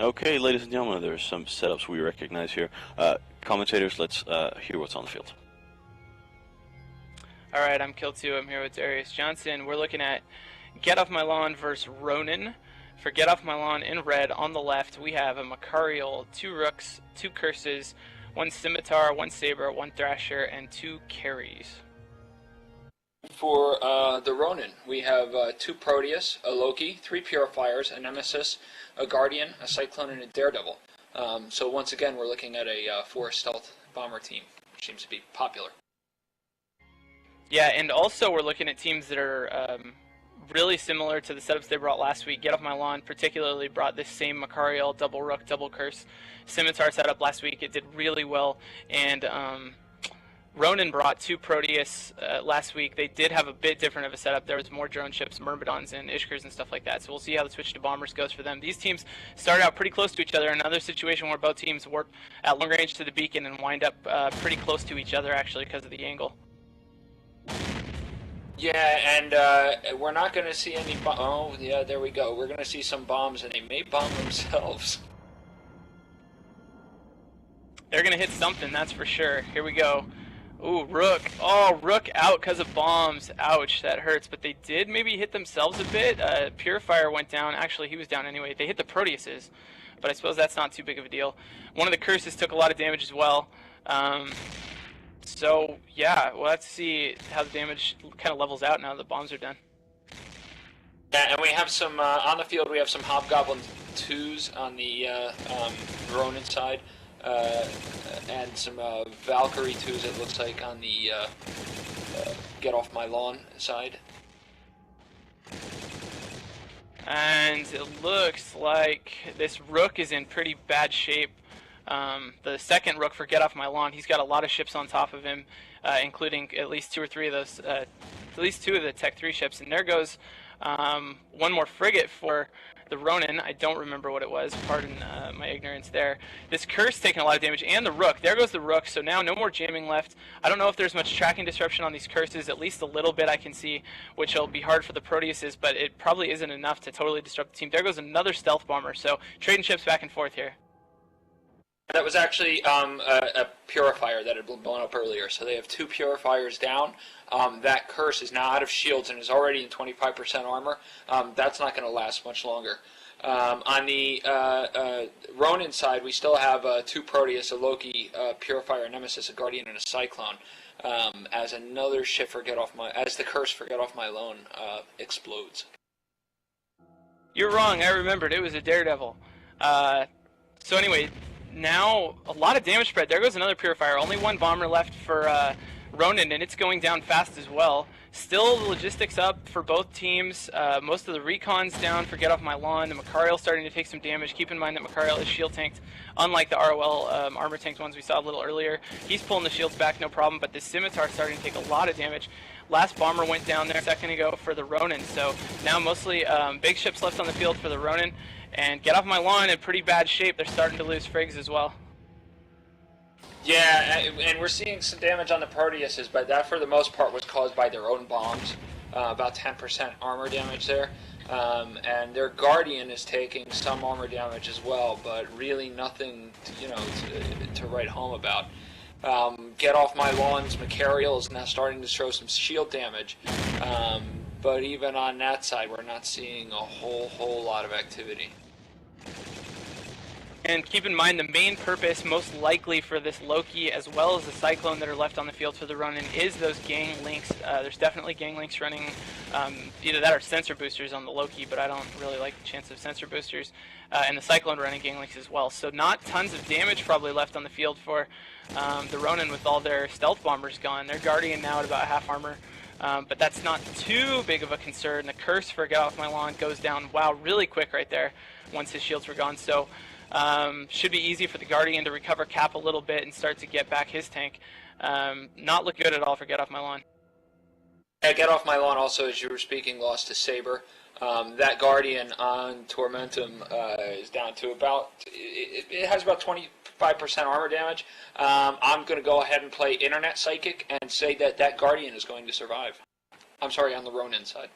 Okay, ladies and gentlemen, there's some setups we recognize here. Commentators, let's hear what's on the field. Alright, I'm Kill2. I'm here with Darius Johnson. We're looking at Get Off My Lawn versus R0NIN. For Get Off My Lawn in red, on the left, we have a Macarial, 2 Rooks, 2 Curses, 1 Scimitar, 1 Saber, 1 Thrasher, and 2 Carries. For the R0NIN, we have 2 Proteus, a Loki, 3 Purifiers, a Nemesis, a Guardian, a Cyclone, and a Daredevil. So once again, we're looking at a 4 stealth bomber team, which seems to be popular. Yeah, and also we're looking at teams that are really similar to the setups they brought last week. Get Off My Lawn particularly brought this same Macarial, double Rook, double Curse Scimitar setup last week. It did really well, and R0NIN brought 2 Proteus last week. They did have a bit different of a setup. There was more drone ships, Myrmidons and Ishkars and stuff like that. So we'll see how the switch to bombers goes for them. These teams start out pretty close to each other. Another situation where both teams warp at long range to the beacon and wind up pretty close to each other actually because of the angle. Yeah, and we're not going to see any oh, yeah, there we go. We're going to see some bombs, and they may bomb themselves. They're going to hit something, that's for sure. Here we go. Ooh, Rook. Oh, Rook out because of bombs. Ouch, that hurts. But they did maybe hit themselves a bit. Purifier went down. Actually, he was down anyway. They hit the Proteuses, but I suppose that's not too big of a deal. One of the Curses took a lot of damage as well. So, yeah, we'll have to see how the damage kind of levels out now that the bombs are done. Yeah, and we have some, on the field, we have some Hobgoblin 2s on the R0NIN side. And some Valkyrie 2s, it looks like, on the Get Off My Lawn side. And it looks like this Rook is in pretty bad shape. The second Rook for Get Off My Lawn, he's got a lot of ships on top of him, including at least 2 or 3 of those, at least 2 of the Tech 3 ships. And there goes one more frigate for the R0NIN. I don't remember what it was, pardon my ignorance there. This Curse taking a lot of damage, and the Rook. There goes the Rook, so now no more jamming left. I don't know if there's much tracking disruption on these Curses, at least a little bit I can see, which will be hard for the Proteuses, but it probably isn't enough to totally disrupt the team. There goes another stealth bomber, so trading ships back and forth here. That was actually a Purifier that had been blown up earlier, so they have 2 Purifiers down. That Curse is now out of shields and is already in 25% armor. That's not going to last much longer. On the R0NIN side, we still have 2 Proteus, a Loki, Purifier, a Nemesis, a Guardian, and a Cyclone. As another ship for as the Curse for Get Off My Lawn explodes. You're wrong. I remembered. It was a Daredevil. So anyway, now a lot of damage spread. There goes another Purifier. Only 1 bomber left for R0NIN, and it's going down fast as well. Still the logistics up for both teams. Most of the recons down for Get Off My Lawn. The Macarial starting to take some damage. Keep in mind that Macarial is shield tanked, unlike the ROL armor tanked ones we saw a little earlier. He's pulling the shields back, no problem, but the Scimitar starting to take a lot of damage. Last bomber went down there a second ago for the R0NIN, so now mostly big ships left on the field for the R0NIN. And Get Off My Lawn in pretty bad shape. They're starting to lose frigs as well. Yeah, and we're seeing some damage on the Proteuses, but that for the most part was caused by their own bombs. About 10% armor damage there. And their Guardian is taking some armor damage as well, but really nothing to write home about. Get Off My Lawn's Macarial is now starting to show some shield damage. But even on that side, we're not seeing a whole lot of activity. And keep in mind, the main purpose, most likely for this Loki, as well as the Cyclone that are left on the field for the R0NIN, is those gang links. There's definitely gang links running, either that or sensor boosters on the Loki, but I don't really like the chance of sensor boosters. And the Cyclone running gang links as well. So not tons of damage probably left on the field for the R0NIN with all their stealth bombers gone. Their Guardian now at about half armor. But that's not too big of a concern. The Curse for Get Off My Lawn goes down, wow, really quick right there once his shields were gone. So should be easy for the Guardian to recover cap a little bit and start to get back his tank. Not look good at all for Get Off My Lawn. Yeah, Get Off My Lawn also, as you were speaking, lost to Saber. That Guardian on Tormentum is down to about, it has about 25% armor damage. I'm going to go ahead and play Internet Psychic and say that that Guardian is going to survive. I'm sorry, on the R0NIN side.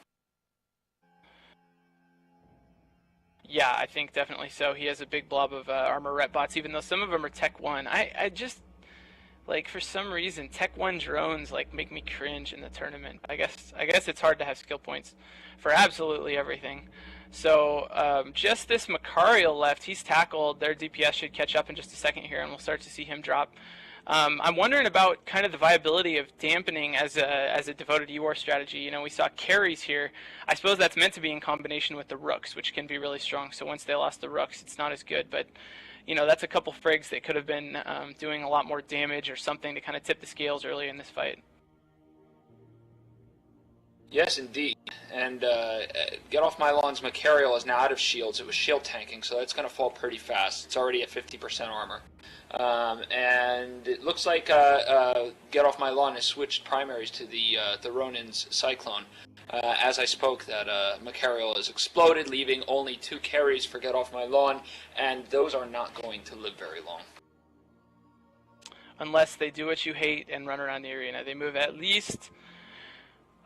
Yeah, I think definitely so. He has a big blob of armor rep bots, even though some of them are Tech 1. I just, like, for some reason, Tech 1 drones, like, make me cringe in the tournament. I guess it's hard to have skill points for absolutely everything. So, just this Macarial left. He's tackled. Their DPS should catch up in just a second here, and we'll start to see him drop. I'm wondering about kind of the viability of dampening as a devoted EWAR strategy. You know, we saw carries here. I suppose that's meant to be in combination with the rooks, which can be really strong. So once they lost the rooks, it's not as good. But, you know, that's a couple frigs that could have been doing a lot more damage or something to kind of tip the scales early in this fight. Yes, indeed. And Get Off My Lawn's Macarial is now out of shields. It was shield tanking, so that's going to fall pretty fast. It's already at 50% armor. And it looks like Get Off My Lawn has switched primaries to the R0NIN's Cyclone. As I spoke, that Macarial has exploded, leaving only 2 carries for Get Off My Lawn, and those are not going to live very long. Unless they do what you hate and run around the arena. They move at least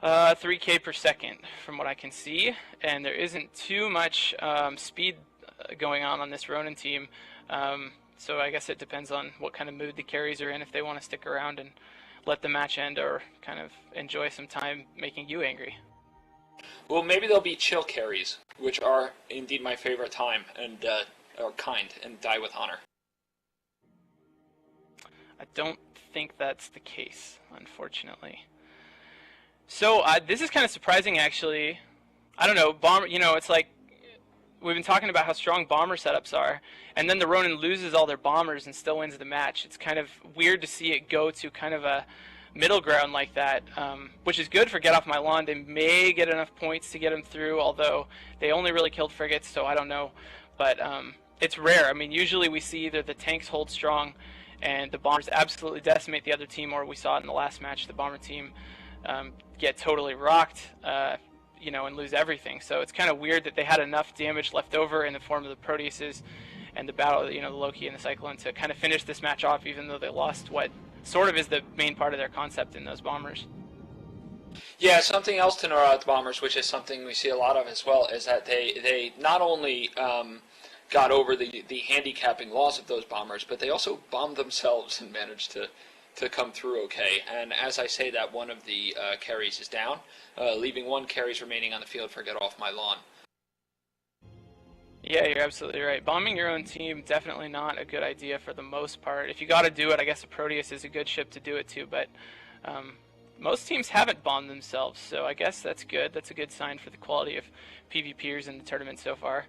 3k per second from what I can see, and there isn't too much speed going on this R0NIN team. So I guess it depends on what kind of mood the carries are in, if they want to stick around and let the match end or kind of enjoy some time making you angry. Well, maybe they'll be chill carries, which are indeed my favorite time, and are kind, and die with honor. I don't think that's the case, unfortunately. So this is kind of surprising, actually. I don't know, bomber. You know, it's like we've been talking about how strong bomber setups are, and then the R0NIN loses all their bombers and still wins the match. It's kind of weird to see it go to kind of a middle ground like that, which is good for Get Off My Lawn. They may get enough points to get them through, although they only really killed frigates, so I don't know. But it's rare. I mean, usually we see either the tanks hold strong and the bombers absolutely decimate the other team, or we saw it in the last match, the bomber team get totally rocked, you know, and lose everything. So it's kind of weird that they had enough damage left over in the form of the Proteuses and the battle, you know, the Loki and the Cyclone to kind of finish this match off, even though they lost what sort of is the main part of their concept in those bombers. Yeah, something else to know about the bombers, which is something we see a lot of as well, is that they not only got over the handicapping loss of those bombers, but they also bombed themselves and managed to come through okay. And as I say that, one of the carries is down, leaving 1 carries remaining on the field for Get Off My Lawn. Yeah, you're absolutely right. Bombing your own team, definitely not a good idea for the most part. If you got to do it, I guess a Proteus is a good ship to do it to, but most teams haven't bombed themselves, so I guess that's good. That's a good sign for the quality of PvPers in the tournament so far.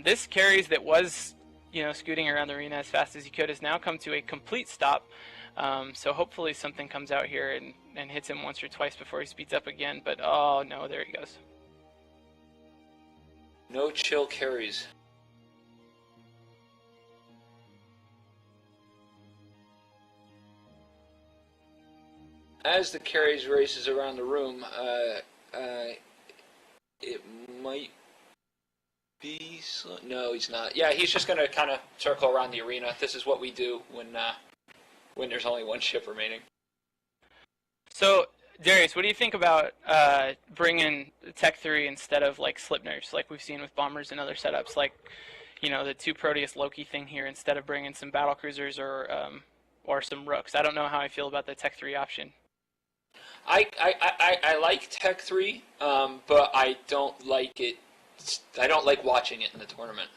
This carries that was, you know, scooting around the arena as fast as he could has now come to a complete stop. So hopefully something comes out here and hits him once or twice before he speeds up again, but oh no, there he goes. No chill carries. As the carries races around the room, it might be... No, he's not. Yeah, he's just going to kind of circle around the arena. This is what we do when there's only 1 ship remaining. So, Darius, what do you think about bringing Tech 3 instead of, like, Slipners, like we've seen with bombers and other setups, like, you know, the 2 Proteus Loki thing here, instead of bringing some battle cruisers or some rooks? I don't know how I feel about the Tech 3 option. I like Tech 3, but I don't like it. I don't like watching it in the tournament.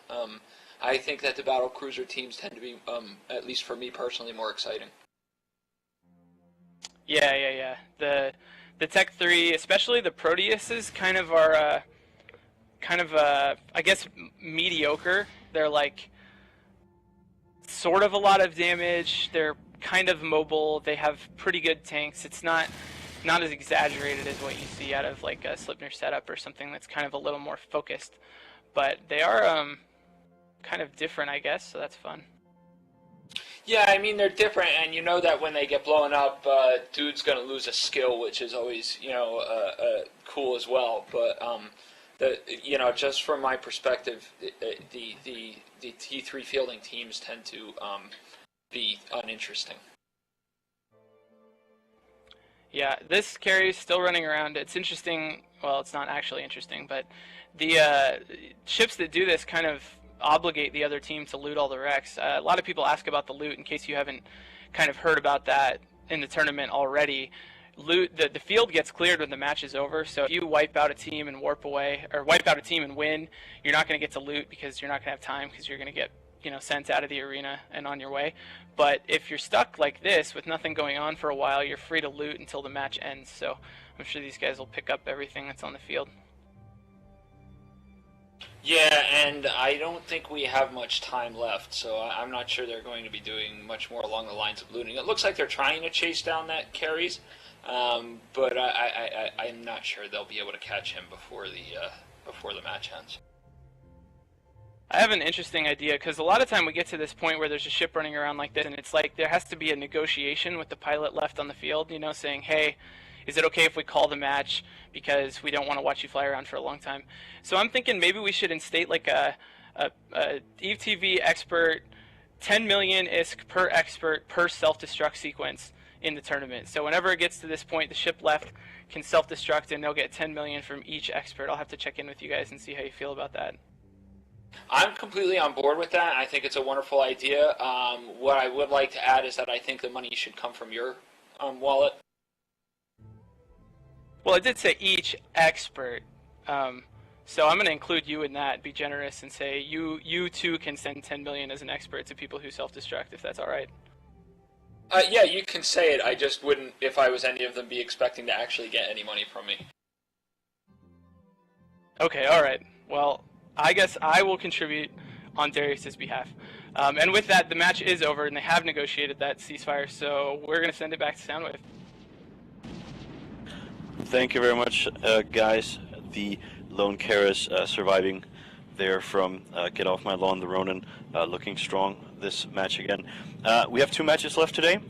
I think that the battle cruiser teams tend to be, at least for me personally, more exciting. Yeah. The Tech 3, especially the Proteuses, kind of are I guess mediocre. They're like sort of a lot of damage. They're kind of mobile. They have pretty good tanks. It's not as exaggerated as what you see out of like a Slipner setup or something that's kind of a little more focused. But they are kind of different, I guess, so that's fun. Yeah, I mean, they're different, and you know that when they get blown up, dude's going to lose a skill, which is always, you know, cool as well. But, you know, just from my perspective, the T3 fielding teams tend to be uninteresting. Yeah, this carry is still running around. It's interesting. Well, it's not actually interesting, but the ships that do this kind of obligate the other team to loot all the wrecks. A lot of people ask about the loot in case you haven't kind of heard about that in the tournament already. Loot the field gets cleared when the match is over. So if you wipe out a team and warp away, or wipe out a team and win, you're not going to get to loot because you're not going to have time because you're going to get sent out of the arena and on your way. But if you're stuck like this with nothing going on for a while, you're free to loot until the match ends. So I'm sure these guys will pick up everything that's on the field. Yeah, and I don't think we have much time left, so I'm not sure they're going to be doing much more along the lines of looting. It looks like they're trying to chase down that carries, but I'm not sure they'll be able to catch him before the match ends. I have an interesting idea, because a lot of time we get to this point where there's a ship running around like this, and it's like there has to be a negotiation with the pilot left on the field, saying, hey, is it okay if we call the match because we don't want to watch you fly around for a long time? So I'm thinking maybe we should instate like a Eve TV expert, 10 million ISK per expert per self-destruct sequence in the tournament. So whenever it gets to this point, the ship left can self-destruct and they'll get 10 million from each expert. I'll have to check in with you guys and see how you feel about that. I'm completely on board with that. I think it's a wonderful idea. What I would like to add is that I think the money should come from your wallet. Well, it did say each expert, so I'm going to include you in that, be generous, and say you too can send 10 million as an expert to people who self-destruct, if that's all right. Yeah, you can say it. I just wouldn't, if I was any of them, be expecting to actually get any money from me. Okay, all right. Well, I guess I will contribute on Darius's behalf. And with that, the match is over, and they have negotiated that ceasefire, so we're going to send it back to Soundwave. Thank you very much, guys. The lone Karas surviving there from Get Off My Lawn, the R0NIN, looking strong this match again. We have 2 matches left today.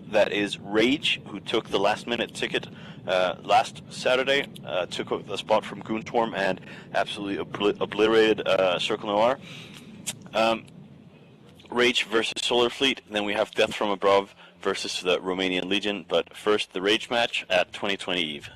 That is Rage, who took the last-minute ticket last Saturday, took the spot from Goonswarm and absolutely obliterated Circle Noir. Rage versus Solar Fleet, and then we have Death from Above versus the Romanian Legion. But first, the Rage match at 2020 Eve.